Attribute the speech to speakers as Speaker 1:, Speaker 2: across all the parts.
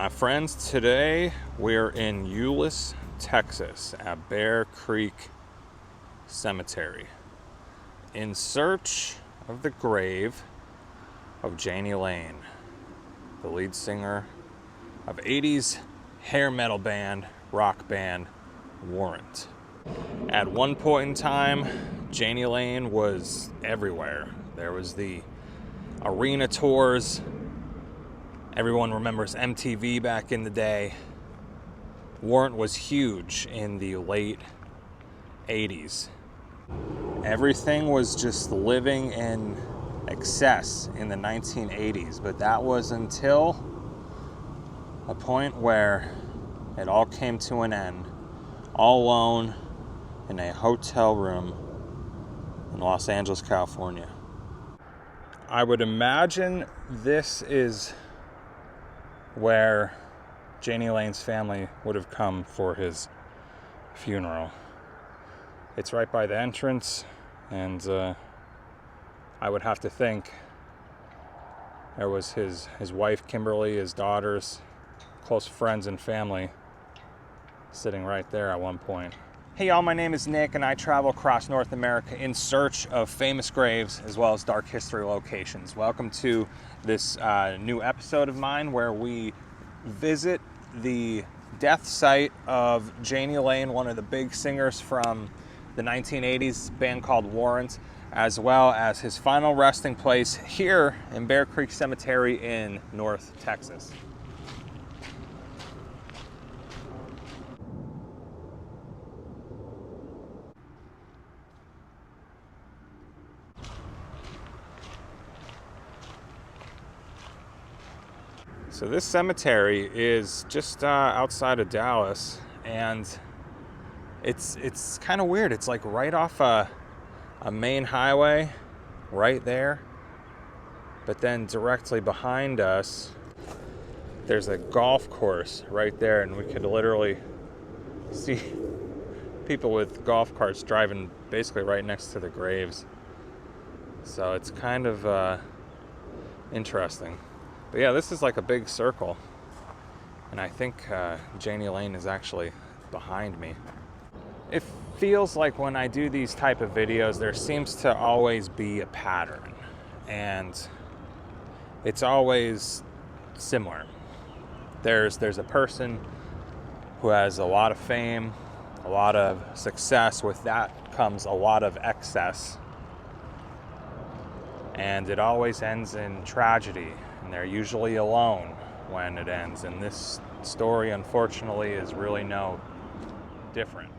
Speaker 1: My friends, today we're in Euless, Texas at Bear Creek Cemetery in search of the grave of Jani Lane, the lead singer of 80s hair metal band, rock band, Warrant. At one point in time, Jani Lane was everywhere. There was the arena tours. Everyone remembers MTV back in the day. Warrant was huge in the late 80s. Everything was just living in excess in the 1980s, but that was until a point where it all came to an end, all alone in a hotel room in Los Angeles, California. I would imagine this is where Jani Lane's family would have come for his funeral. It's right by the entrance, and I would have to think there was his wife Kimberly, his daughters, close friends and family sitting right there at one point. Hey y'all, my name is Nick and I travel across North America in search of famous graves as well as dark history locations. Welcome to this new episode of mine where we visit the death site of Jani Lane, one of the big singers from the 1980s, band called Warrant, as well as his final resting place here in Bear Creek Cemetery in North Texas. So this cemetery is just outside of Dallas, and it's kind of weird. It's like right off a main highway right there, but then directly behind us there's a golf course right there, and we could literally see people with golf carts driving basically right next to the graves. So it's kind of interesting. But yeah, this is like a big circle, and I think Jani Lane is actually behind me. It feels like when I do these type of videos, there seems to always be a pattern, and it's always similar. There's a person who has a lot of fame, a lot of success. With that comes a lot of excess, and it always ends in tragedy. And they're usually alone when it ends. And this story, unfortunately, is really no different.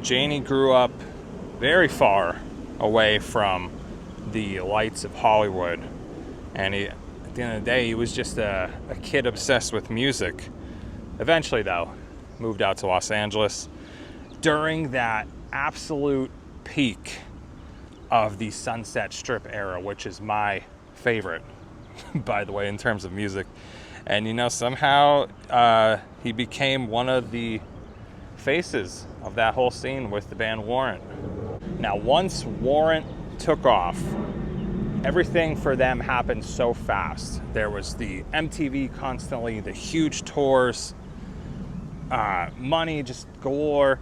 Speaker 1: Jani grew up very far away from the lights of Hollywood. And at the end of the day, he was just a kid obsessed with music. Eventually, though, moved out to Los Angeles during that absolute peak of the Sunset Strip era, which is my favorite, by the way, in terms of music. And, you know, somehow he became one of the faces of that whole scene with the band Warrant. Now, once Warrant took off, everything for them happened so fast. There was the MTV constantly, the huge tours, money just galore,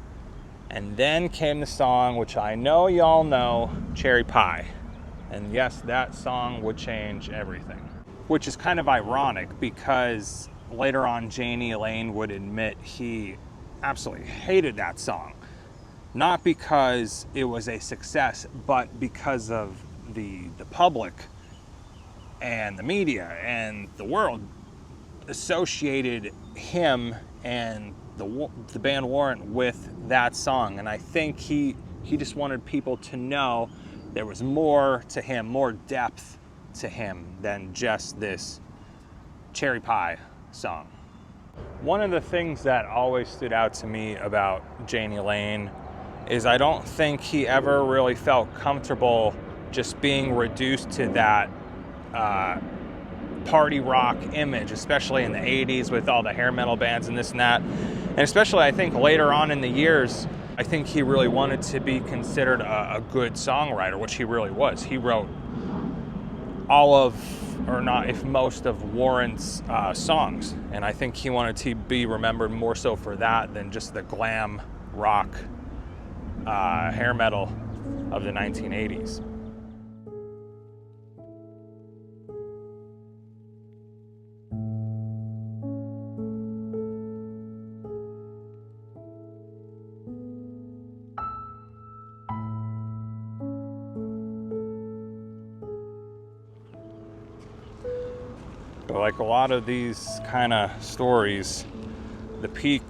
Speaker 1: and then came the song, which I know y'all know, Cherry Pie. And yes, that song would change everything, which is kind of ironic because later on Jani Lane would admit he absolutely hated that song, not because it was a success, but because of the public and the media and the world associated him and the band Warrant with that song. And I think he just wanted people to know there was more to him, more depth to him than just this Cherry Pie song. One of the things that always stood out to me about Jani Lane is I don't think he ever really felt comfortable just being reduced to that party rock image, especially in the 80s with all the hair metal bands and this and that. And especially, I think, later on in the years, I think he really wanted to be considered a good songwriter, which he really was. He wrote all of, or not, if most of Warrant's songs. And I think he wanted to be remembered more so for that than just the glam rock hair metal of the 1980s. But like a lot of these kind of stories, the peak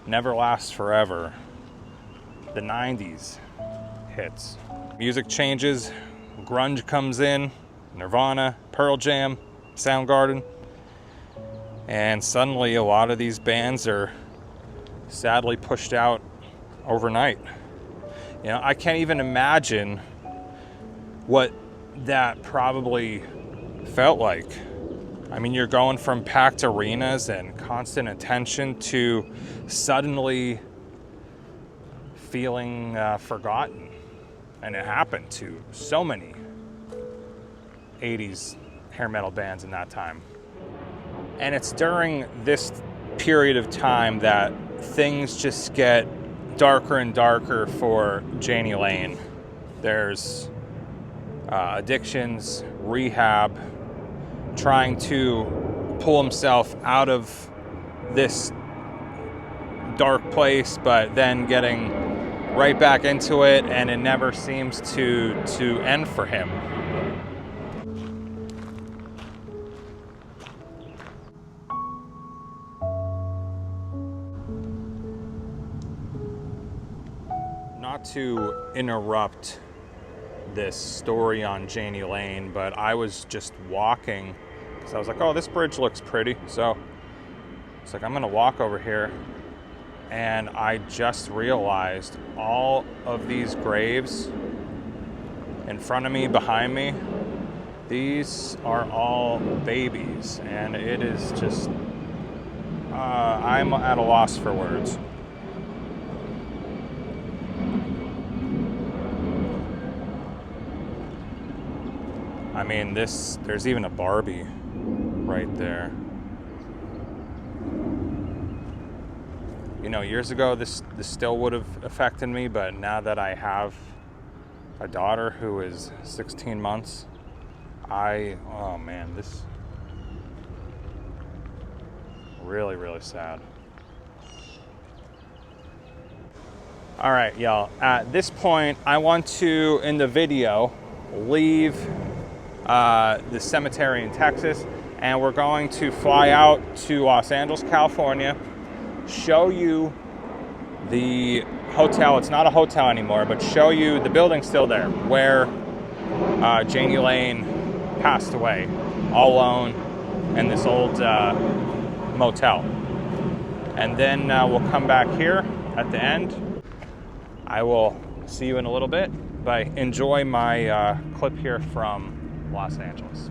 Speaker 1: never lasts forever. The 90s hits. Music changes, grunge comes in, Nirvana, Pearl Jam, Soundgarden, and suddenly a lot of these bands are sadly pushed out overnight. You know, I can't even imagine what that probably felt like. I mean, you're going from packed arenas and constant attention to suddenly feeling forgotten. And it happened to so many 80s hair metal bands in that time. And it's during this period of time that things just get darker and darker for Jani Lane. There's addictions, rehab, trying to pull himself out of this dark place, but then getting right back into it, and it never seems to end for him. Not to interrupt this story on Jani Lane, but I was just walking because I was like, oh, this bridge looks pretty. So it's like, I'm gonna walk over here. And I just realized all of these graves in front of me, behind me, these are all babies. And it is just, I'm at a loss for words. I mean, there's even a Barbie right there. You know, years ago, this still would have affected me, but now that I have a daughter who is 16 months, oh man, this really, really sad. All right, y'all, at this point, I want to, in the video, leave the cemetery in Texas, and we're going to fly out to Los Angeles, California, show you the hotel. It's not a hotel anymore, but show you the building still there where Jani Lane passed away, all alone in this old motel. And then we'll come back here at the end. I will see you in a little bit, but enjoy my clip here from Los Angeles.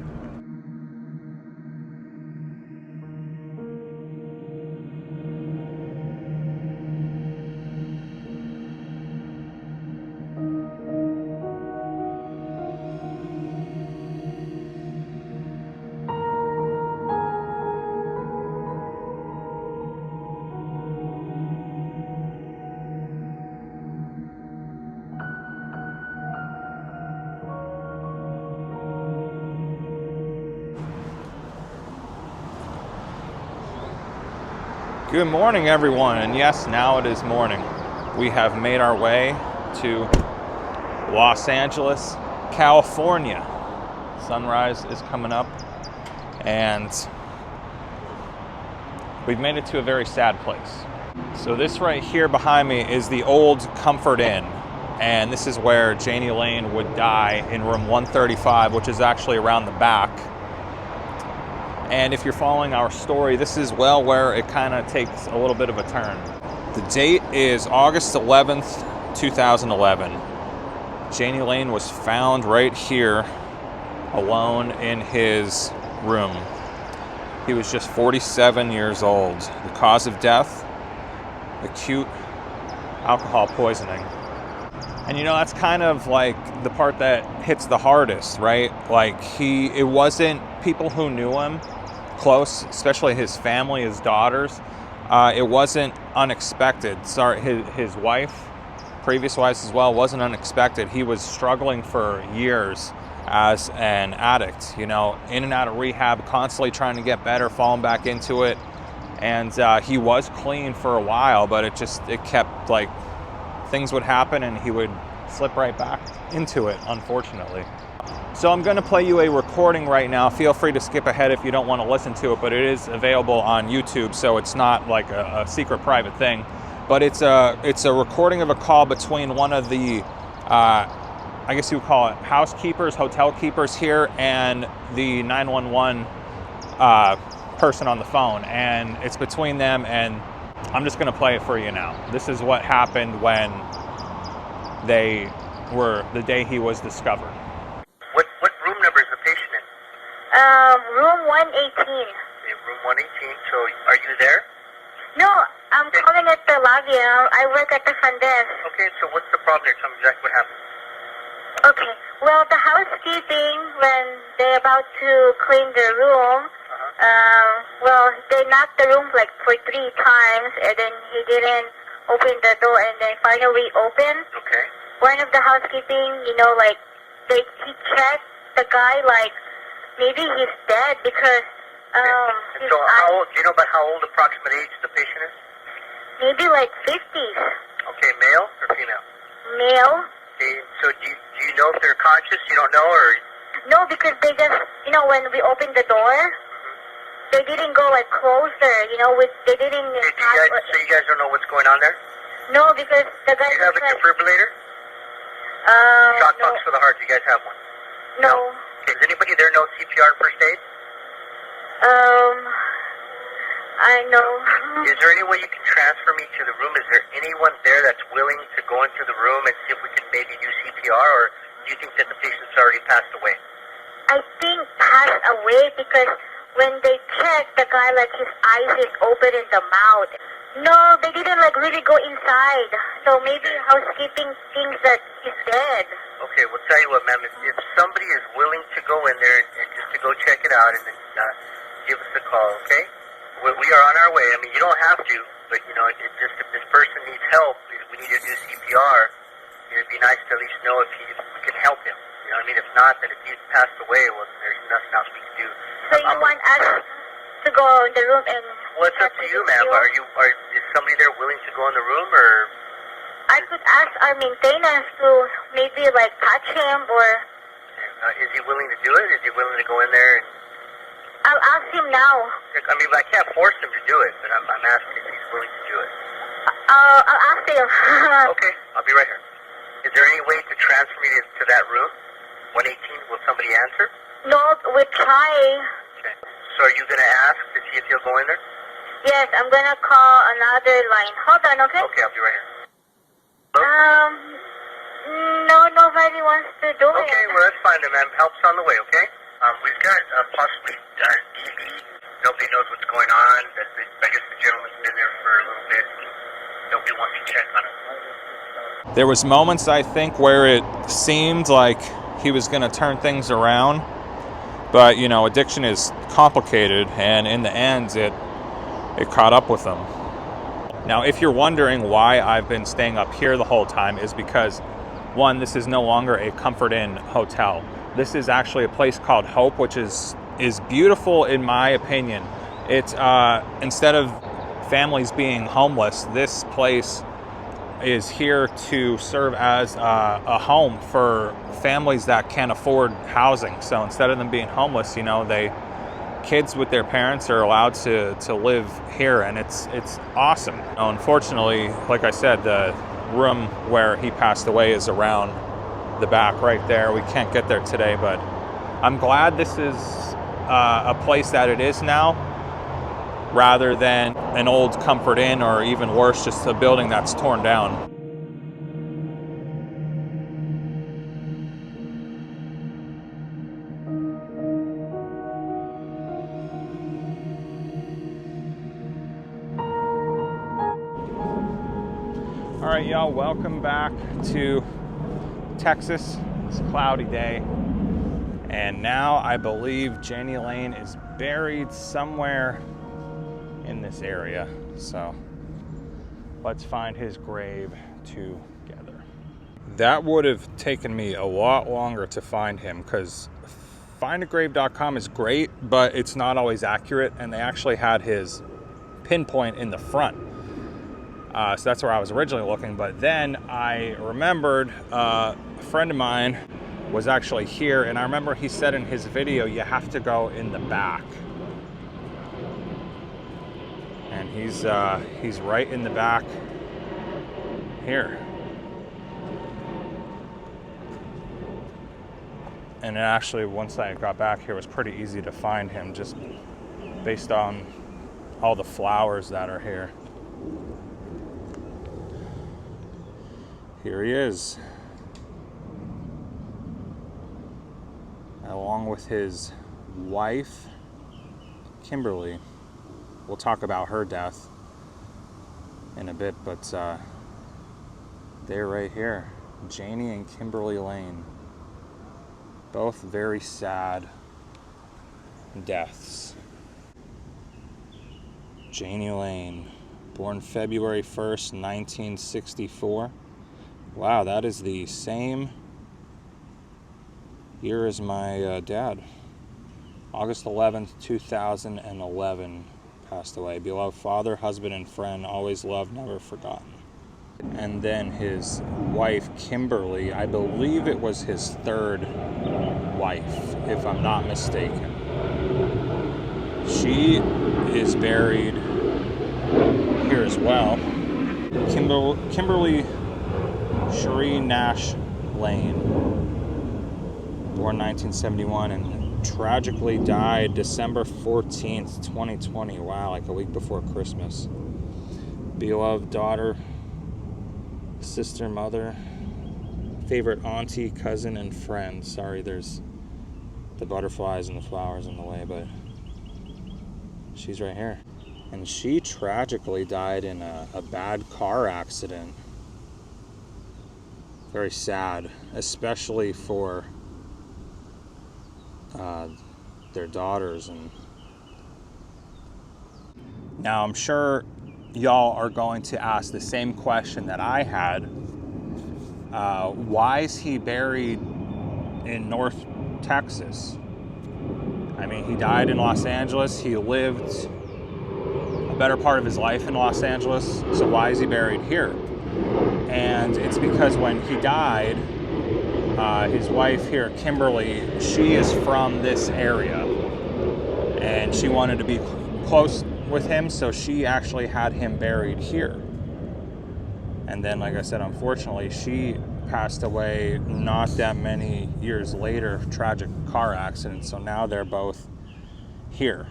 Speaker 1: Good morning, everyone, and yes, now it is morning. We have made our way to Los Angeles, California. Sunrise is coming up, and we've made it to a very sad place. So this right here behind me is the old Comfort Inn, and this is where Jani Lane would die in room 135, which is actually around the back. And if you're following our story, this is well where it kind of takes a little bit of a turn. The date is August 11th, 2011. Jani Lane was found right here, alone in his room. He was just 47 years old. The cause of death, acute alcohol poisoning. And you know, that's kind of like the part that hits the hardest, right? Like it wasn't people who knew him close, especially his family, his daughters. It wasn't unexpected. Sorry, his wife, previous wives as well, wasn't unexpected. He was struggling for years as an addict, you know, in and out of rehab, constantly trying to get better, falling back into it. And he was clean for a while, but it kept, like, things would happen and he would slip right back into it, unfortunately. So I'm going to play you a recording right now. Feel free to skip ahead if you don't want to listen to it, but it is available on YouTube, so it's not like a secret private thing. But it's a recording of a call between one of the I guess you would call it housekeepers, hotel keepers here, and the 911 person on the phone. And it's between them, and I'm just going to play it for you now. This is what happened when the day he was discovered.
Speaker 2: What room number is the patient in?
Speaker 3: Room 118.
Speaker 2: Okay, room 118. So are you there?
Speaker 3: No, I'm calling at the lobby. I work at the front desk.
Speaker 2: Okay, so what's the problem there? Tell me exactly what happened.
Speaker 3: Okay. Well, the housekeeping, when they're about to clean the room, well, they knocked the room like for 3 times, and then he didn't open the door, and then finally opened.
Speaker 2: Okay.
Speaker 3: One of the housekeeping, you know, like, he checked the guy, like, maybe he's dead because,
Speaker 2: And so how old, do you know about how old approximate age the patient is?
Speaker 3: maybe like 50s.
Speaker 2: Okay, male or female?
Speaker 3: Male.
Speaker 2: Okay, so do you know if they're conscious? You don't know, or?
Speaker 3: No, because they just, you know, when we opened the door, they didn't go like closer, you know, they didn't.
Speaker 2: Okay, so you guys don't know what's going on there?
Speaker 3: No, because the guy.
Speaker 2: Do you have a
Speaker 3: like,
Speaker 2: defibrillator? Shock box for the heart. Do you guys have one?
Speaker 3: No.
Speaker 2: Okay, does anybody there know CPR and first aid?
Speaker 3: I know.
Speaker 2: Is there any way you can transfer me to the room? Is there anyone there that's willing to go into the room and see if we can maybe do CPR, or do you think that the patient's already passed away?
Speaker 3: I think passed away because when they checked, the guy, like, his eyes is open in the mouth. No, they didn't, like, really go inside. So maybe housekeeping thinks that he's dead.
Speaker 2: Okay, well, tell you what, ma'am, if somebody is willing to go in there and just to go check it out and then give us a call, okay? We are on our way. I mean, you don't have to, but, you know, just if this person needs help, we need to do CPR. It'd be nice to at least know if we can help him. You know what I mean? If not, then if he's passed away, well, there's nothing else we can do.
Speaker 3: So you want us to go in the room and...
Speaker 2: Well, it's up to you, ma'am. Is somebody there willing to go in the room, or...
Speaker 3: I could ask our maintenance to maybe, like, touch him, or...
Speaker 2: is he willing to do it? Is he willing to go in there and...
Speaker 3: I'll ask him now.
Speaker 2: I mean, I can't force him to do it, but I'm asking if he's willing to do it.
Speaker 3: I'll ask him.
Speaker 2: Okay, I'll be right here. Is there any way to transfer me to that room? 118, will somebody answer?
Speaker 3: No, we try.
Speaker 2: Okay. So are you going to ask to see if he'll go in there?
Speaker 3: Yes, I'm going to call another line. Hold on, okay?
Speaker 2: Okay, I'll be right here.
Speaker 3: No, nobody wants to do it.
Speaker 2: Okay, well, that's fine then, ma'am. Help's on the way, okay? We've got possibly DV. Nobody knows what's going on. I guess the gentleman's been there for a little bit. Nobody wants to check on him.
Speaker 1: There was moments, I think, where it seemed like he was going to turn things around. But, you know, addiction is complicated, and in the end, it caught up with him. Now, if you're wondering why I've been staying up here the whole time, is because, one, this is no longer a Comfort Inn hotel. This is actually a place called Hope, which is beautiful in my opinion. It's instead of families being homeless, this place is here to serve as a home for families that can't afford housing. So instead of them being homeless, you know, kids with their parents are allowed to live here, and it's awesome. Unfortunately, like I said, the room where he passed away is around the back right there. We can't get there today, but I'm glad this is a place that it is now, rather than an old Comfort Inn, or even worse, just a building that's torn down. right, y'all, welcome back to Texas. It's a cloudy day. And now I believe Jani Lane is buried somewhere in this area. So let's find his grave together. That would have taken me a lot longer to find him because findagrave.com is great, but it's not always accurate. And they actually had his pinpoint in the front. So that's where I was originally looking. But then I remembered a friend of mine was actually here, and I remember he said in his video, you have to go in the back. And he's right in the back here. And actually, once I got back here, it was pretty easy to find him just based on all the flowers that are here. Here he is, along with his wife, Kimberly. We'll talk about her death in a bit, but they're right here, Jani and Kimberly Lane. Both very sad deaths. Jani Lane, born February 1st, 1964. Wow, that is the same year as my dad. August 11th, 2011, passed away. Beloved father, husband, and friend, always loved, never forgotten. And then his wife, Kimberly, I believe it was his third wife, if I'm not mistaken. She is buried here as well. Kimberly Cherie Nash Lane, born 1971 and tragically died December 14th, 2020. Wow, like a week before Christmas. Beloved daughter, sister, mother, favorite auntie, cousin, and friend. Sorry, there's the butterflies and the flowers in the way, but she's right here. And she tragically died in a bad car accident. Very sad, especially for their daughters. And now I'm sure y'all are going to ask the same question that I had. Why is he buried in North Texas? I mean, he died in Los Angeles. He lived a better part of his life in Los Angeles. So why is he buried here? And it's because when he died, his wife here, Kimberly, she is from this area. And she wanted to be close with him, so she actually had him buried here. And then, like I said, unfortunately, she passed away not that many years later, tragic car accident. So now they're both here.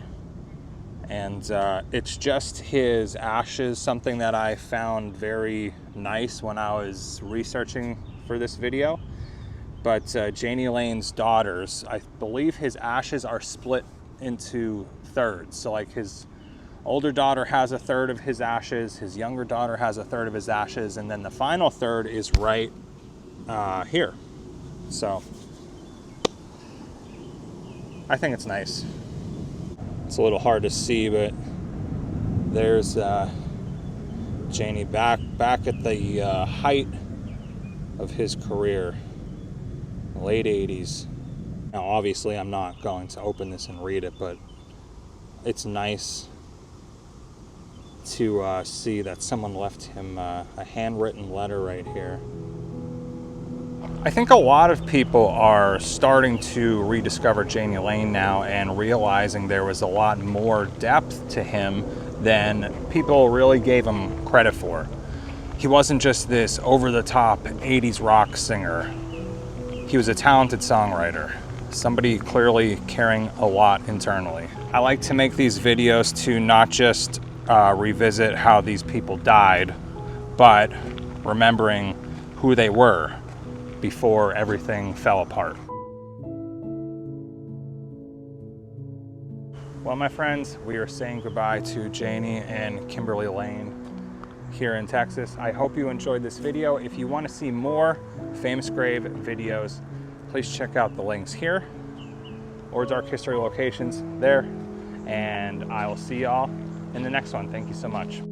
Speaker 1: And it's just his ashes, something that I found very nice when I was researching for this video. But Jani Lane's daughters, I believe his ashes are split into thirds. So like his older daughter has a third of his ashes, his younger daughter has a third of his ashes, and then the final third is right here. So I think it's nice. It's a little hard to see, but there's Jani back at the height of his career, late 80s. Now, obviously, I'm not going to open this and read it, but it's nice to see that someone left him a handwritten letter right here. I think a lot of people are starting to rediscover Jani Lane now and realizing there was a lot more depth to him than people really gave him credit for. He wasn't just this over-the-top 80s rock singer. He was a talented songwriter, somebody clearly caring a lot internally. I like to make these videos to not just revisit how these people died, but remembering who they were before everything fell apart. Well, my friends, we are saying goodbye to Jani and Kimberly Lane. here in Texas. I hope you enjoyed this video. If you want to see more famous grave videos, please check out the links here or Dark History locations there. And I will see y'all in the next one. Thank you so much.